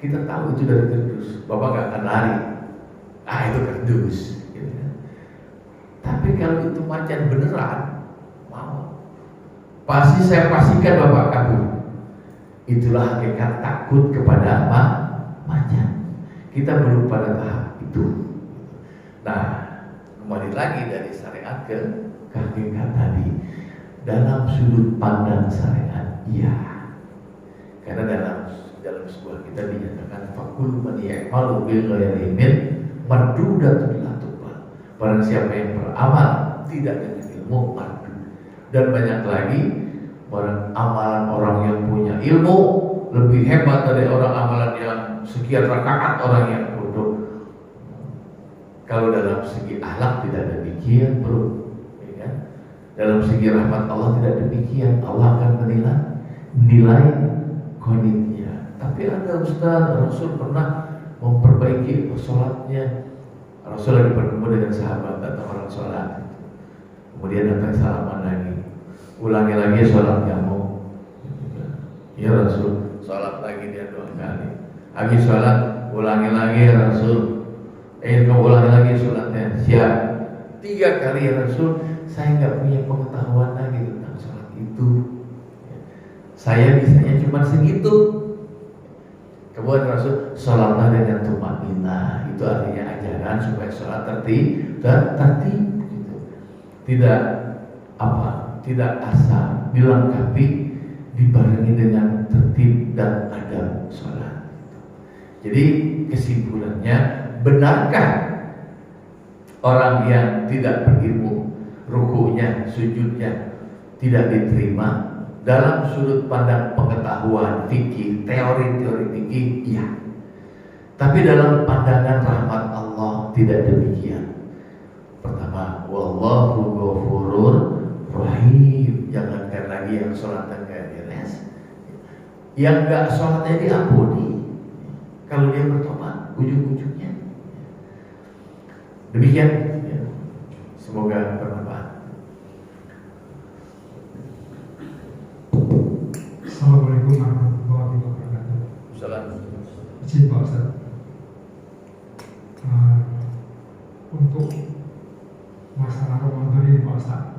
Kita tahu itu dari kardus, Bapak nggak akan lari. Itu kardus. Gitu. Tapi kalau itu macan beneran, mau, pasti saya pastikan Bapak kabur. Itulah hakikat takut kepada macan. Kita belum pada tahap itu. Nah, kembali lagi dari syariat ke hakikat tadi. Dalam sudut pandang syariat, iya. Karena dalam sebuah kitab dinyatakan fakul man ya'malu bil ghairi ilmin mardudatun la tuqbal. Barang siapa yang beramal tidak dengan ilmu, mardu. Dan banyak lagi amalan orang yang punya ilmu lebih hebat dari orang amalan yang sekian rakaat orang yang bodoh. Kalau dalam segi akhlak tidak demikian. demikian bro, ya kan? Dalam segi rahmat Allah tidak demikian. Allah akan nilai konitnya. Tapi ada Ustaz, Rasul pernah memperbaiki sholatnya. Rasul lagi bertemu dengan sahabat, datang orang sholat, kemudian datang salaman lagi, ulangi lagi sholat kamu. Ya Rasul, sholat lagi dia 2 kali. Habis sholat, ulangi lagi ya Rasul. Kau ulangi lagi sholatnya. Siap. 3 kali ya Rasul. Saya nggak punya pengetahuan lagi tentang sholat itu. Saya bisanya cuma segitu. Kemudian Rasul, sholatlah dengan tumanina. Itu artinya ajaran supaya sholat tertib dan tertib. Gitu. Tidak asal, dilengkapi, dibarengi dengan tertib dan adab sholat. Jadi kesimpulannya, benarkah orang yang tidak berilmu, rukunya, sujudnya tidak diterima dalam sudut pandang pengetahuan fikih, teori-teori fikih? Iya. Tapi dalam pandangan rahmat Allah tidak demikian. Pertama, wallahu ghafurur rahim. Jangankan lagi yang sholat enggak beres, yang enggak sholatnya diampuni kalau dia bertobat ujung-ujungnya. Demikian ya. Semoga bermanfaat. Assalamualaikum warahmatullahi wabarakatuh. Assalamualaikum. Izin Pak Ustaz, untuk masalah Ramadan ini Pak Ustaz.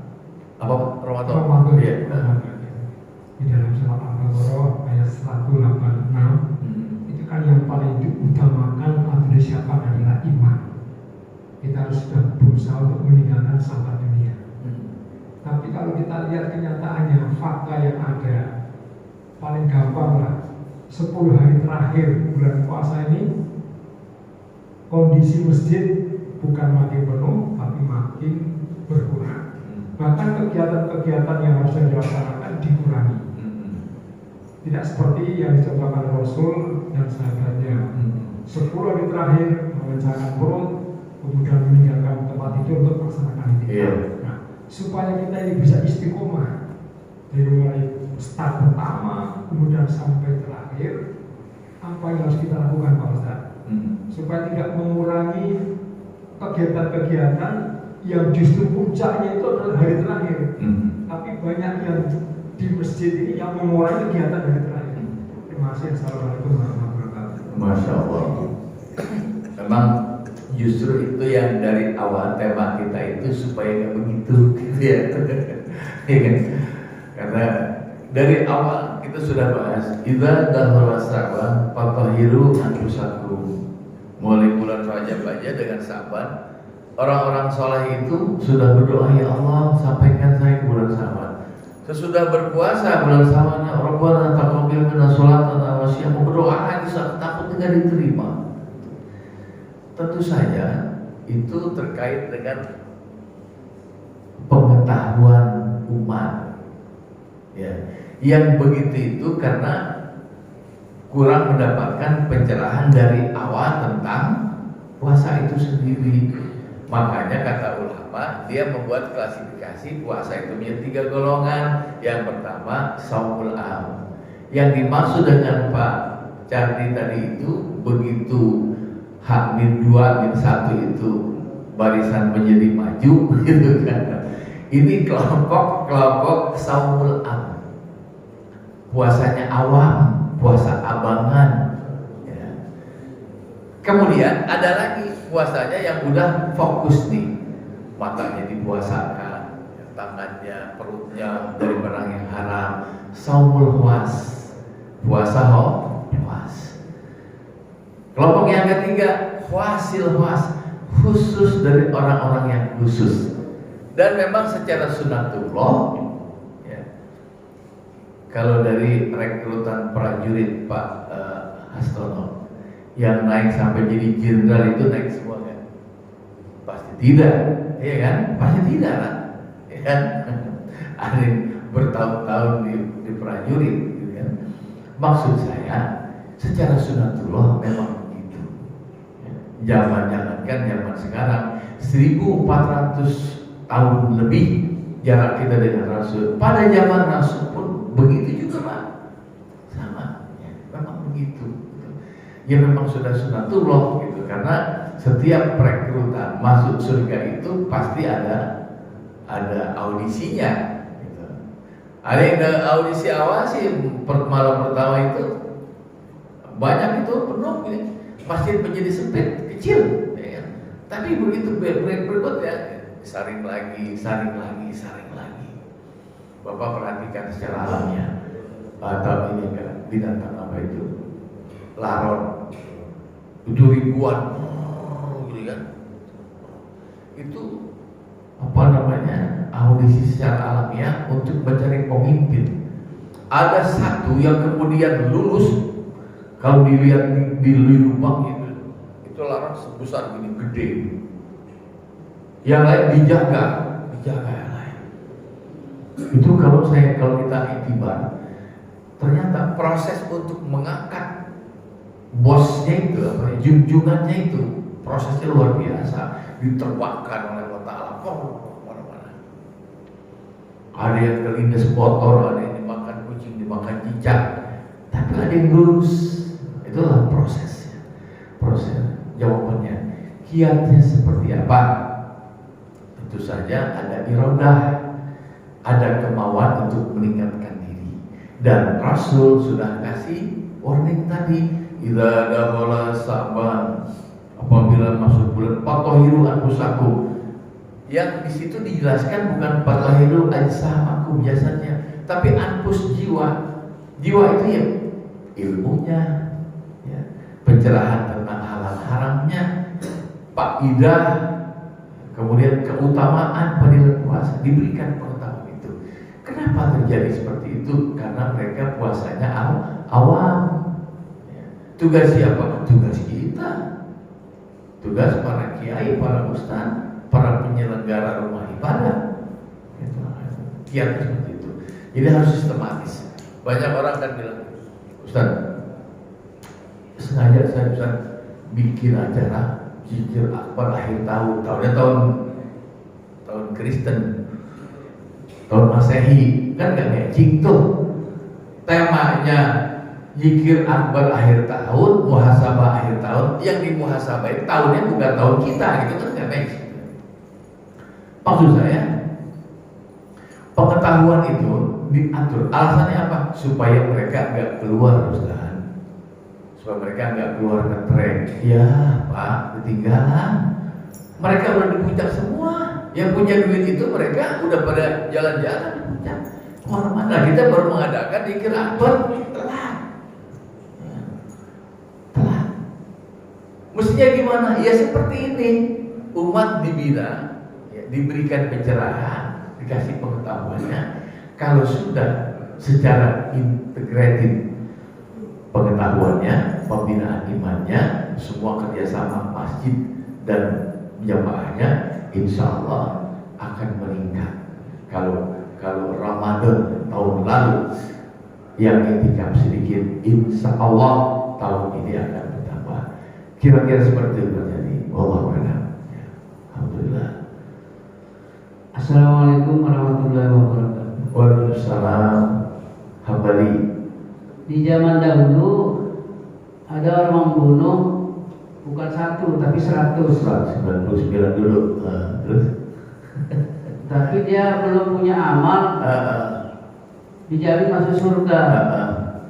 Apa Ramadan? Ramadan Iya. Di dalam surat Al-Baqarah ayat 186 itu kan yang paling diutamakan atau disiapkan adalah iman. Kita harus sudah berusaha untuk meninggalkan sahabat dunia. Tapi kalau kita lihat kenyataannya, fakta yang ada, paling gampang lah 10 hari terakhir bulan puasa ini kondisi masjid bukan makin penuh tapi makin berkurang. Bahkan kegiatan-kegiatan yang harusnya dilaksanakan dikurangi. Tidak seperti yang dicontohkan Rasul dan sahabatnya. 10 hari terakhir mengencangkan perut, kemudian meninggalkan tempat tidur untuk melaksanakan itikaf. Nah, supaya kita ini bisa istiqomah dari mulai start pertama kemudian sampai terakhir, apa yang harus kita lakukan Pak Ustaz? Supaya tidak mengurangi kegiatan-kegiatan yang justru puncaknya itu adalah hari terakhir. Tapi banyak yang di masjid ini yang mengurangi kegiatan hari terakhir. Terima kasih. Assalamualaikum warahmatullahi wabarakatuh. Masya Allah. Memang justru itu yang dari awal tema kita itu supaya nggak begitu, gitu ya. Karena dari awal kita sudah bahas idza dakhala Sya'ban fatahhiru anfusakum. Mulai bulan Rajab aja dengan Sya'ban, orang-orang soleh itu sudah berdoa, ya Allah sampaikan saya ke bulan Sya'ban. Sesudah berpuasa bulan Sya'ban, ya Rabbana taqabbal minna sholatana wa siyam, berdoa lagi takut tidak diterima. Tentu saja itu terkait dengan pengetahuan umat. Ya, yang begitu itu karena kurang mendapatkan pencerahan dari awal tentang puasa itu sendiri. Makanya kata ulama, dia membuat klasifikasi puasa itu menjadi 3 golongan. Yang pertama shaumul am. Yang dimaksud dengan Pak Cardi tadi itu, begitu H-2, H-1 itu barisan menjadi maju gitu kan. Ini kelompok shaumul am. Puasanya awam, puasa abangan ya. Kemudian ada lagi puasanya yang udah fokus nih, matanya dipuasakan, tangannya, perutnya dari barang yang haram. Shaumul huas, puasa huas. Kelompok yang ketiga huasil huas, khusus dari orang-orang yang khusus. Dan memang secara sunatullah, kalau dari rekrutan prajurit Pak Hastono yang naik sampai jadi jenderal itu naik semua kan? Pasti tidak, iya kan? Pasti tidak lah, ya kan? Ada yang bertahun-tahun di prajurit, gitu kan? Maksud saya, secara sunatullah memang begitu. Jangan-jangankan zaman sekarang, 1400 tahun lebih jarak kita dengan Rasul. Pada zaman Rasul pun begitu juga Pak, sama ya, memang begitu gitu. Ya memang sudah sunatullah gitu, karena setiap perekrutan masuk surga itu pasti ada audisinya gitu. Ada yang audisi awal sih malam pertama itu banyak, itu penuh ya. Masjid menjadi sempit, kecil ya. Tapi begitu berikutnya saring lagi. Bapak perhatikan secara alamnya. Atau ini kan binatang apa itu? Laron. 7.000-an gitu kan. Itu apa namanya? Audisi secara alamiah untuk mencari pemimpin. Ada satu yang kemudian lulus, kalau dilihat di lubang itu laron sebesar gini, gede. Yang lain dijaga yang lain. Itu kalau kita itibar, ternyata proses untuk mengangkat bosnya itu, junjungannya itu, prosesnya luar biasa. Diterbangkan oleh Allah Ta'ala mana-mana. Ada yang kelindes kotor, ada yang dimakan kucing, dimakan cicak, tapi ada yang lurus. Itulah prosesnya. Jawabannya, kiatnya seperti apa? Tentu saja ada iradah, ada kemauan untuk meningkatkan diri. Dan Rasul sudah kasih warning tadi, idza dakhala Sa'ban, apabila masuk bulan fatahiru anfusakum. Yang di situ dijelaskan bukan fatahiru ajsamakum biasanya, tapi anfus jiwa. Jiwa itu ya ilmunya, ya, pencerahan tentang halal haramnya, faedah, kemudian keutamaan fadilah puasa, diberikan pengetahuan itu. Kenapa terjadi seperti itu? Karena mereka puasanya awam. Ya. Tugas siapa? Tugas kita. Tugas para kiai, para ustaz, para penyelenggara rumah ibadah. Kiat seperti itu. Jadi harus sistematis. Banyak orang kan bilang, Ustaz, sengaja saya Ustaz bikin acara zikir akbar akhir tahun. Tahun Kristen, tahun Masehi, kan gak matching tuh. Temanya zikir akbar akhir tahun, muhasabah akhir tahun. Yang di muhasabah itu tahunnya bukan tahun kita, gitu kan gak matching. Maksud saya, pengetahuan itu diatur. Alasannya apa? Supaya mereka nggak keluar, Ustaz. Supaya mereka nggak keluar ke tren. Ya Pak, ketinggalan. Mereka udah di puncak semua. Yang punya duit itu mereka udah pada jalan-jalan di puncak. Mana kita baru mengadakan zikir akbar, telat. Mestinya gimana? Ya seperti ini. Umat dibina, ya, diberikan pencerahan, dikasih pengetahuannya. Kalau sudah secara integratif pengetahuannya, pembinaan imannya, semua kerjasama masjid dan jamaahnya, insya Allah akan meningkat. Kalau Ramadan tahun lalu yang itikaf sedikit, insya Allah tahun ini akan bertambah. Kira-kira seperti itu terjadi. Wallahu a'lam. Alhamdulillah. Assalamualaikum warahmatullahi wabarakatuh. Waalaikumsalam. Hambali. Di zaman dahulu ada orang membunuh bukan 1 tapi 199 dulu. Terus? Tapi dia belum punya amal, dijamin masuk surga.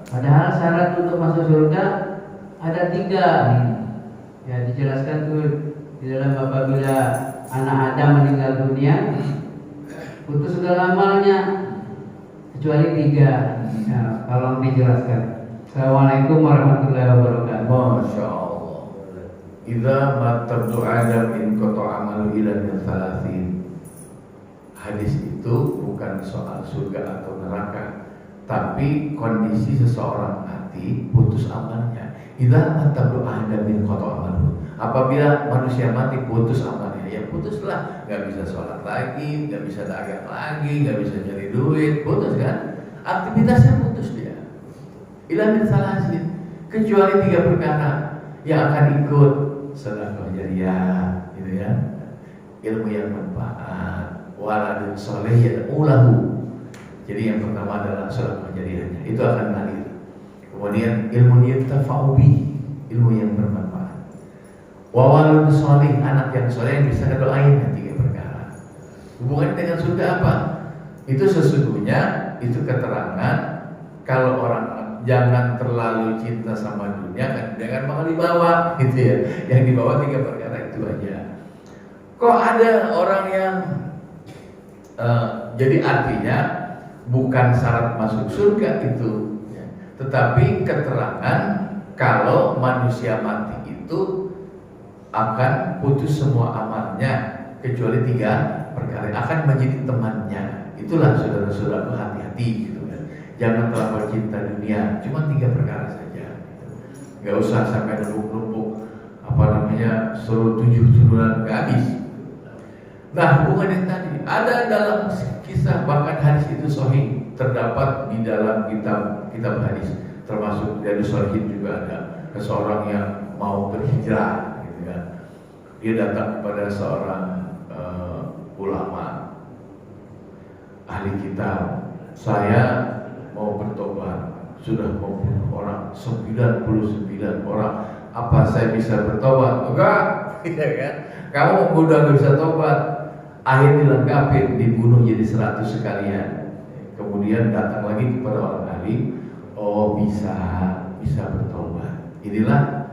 Padahal syarat untuk masuk surga ada 3. Ya dijelaskan tuh di dalam apabila anak Adam meninggal dunia, putus segala amalnya kecuali 3. Ya, tolong dijelaskan. Assalamualaikum warahmatullahi wabarakatuh. Masya Allah. Idza matabtu Adam in qata amalu ila min salasin. Hadis itu bukan soal surga atau neraka, tapi kondisi seseorang mati putus amalnya. Idza matabtu Adam in qata amalu. Apabila manusia mati putus amalnya, ya putuslah. Gak bisa sholat lagi, gak bisa dagang lagi, gak bisa cari duit, putus kan? Aktivitasnya putus dia. Ila min salasin, kecuali 3 perkara yang akan ikut sedekah jariyah, gitu ya. ilmu yang manfaat, waladun soleh yad'ulahu. Jadi yang pertama adalah sholat kejadiannya, itu akan mengalir. Kemudian ilmu yantafa'u bihi, ilmu yang bermanfaat. Wa waladun soleh, anak yang soleh yang bisa ngedoain, 3 perkara. Hubungannya dengan surga apa? Itu sesungguhnya itu keterangan kalau orang jangan terlalu cinta sama dunia, kan jangan bakal dibawa gitu ya. Yang dibawa 3 perkara itu aja. Kok ada orang yang jadi artinya bukan syarat masuk surga itu, ya, tetapi keterangan kalau manusia mati itu akan putus semua amalnya kecuali 3 perkara, akan menjadi temannya. Itulah saudara-saudara, hati-hati gitu kan. Jangan terlalu cinta dunia, cuma 3 perkara saja. Gak usah sampai numpuk-numpuk suruh 7 turunan gak habis. Nah, hubungannya tadi ada dalam kisah, bahkan hadis itu sahih, terdapat di dalam kitab hadis, termasuk dari Shalihin juga ada seseorang yang mau berhijrah gitu kan. Dia datang kepada seorang ulama ahli kitab, saya mau bertobat, sudah membunuh orang 99 orang, apa saya bisa bertobat? Enggak, ya kan? Kamu udah nggak bisa tobat. Akhirnya dilengkapi, dibunuh jadi 100 sekalian. Kemudian datang lagi kepada orang ahli, oh bisa bertobat. Inilah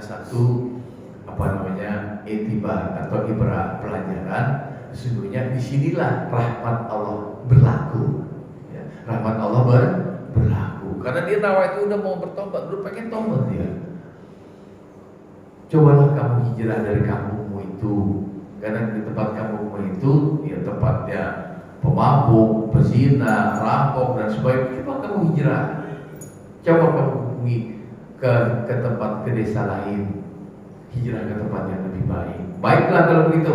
satu etibar atau ibrah, pelajaran. Sesungguhnya disinilah rahmat Allah berlaku. Ya, rahmat Allah berlaku. Karena dia tahu itu udah mau bertobat, udah pengen tobat dia. Cobalah kamu hijrah dari kampungmu itu. Karena di tempat kampungmu itu ya tempatnya pemabuk, pezina, rampok dan sebagainya. Coba kamu hijrah. Coba kamu hubungi ke tempat, ke desa lain. Hijrah ke tempat yang lebih baik. Baiklah kalau begitu.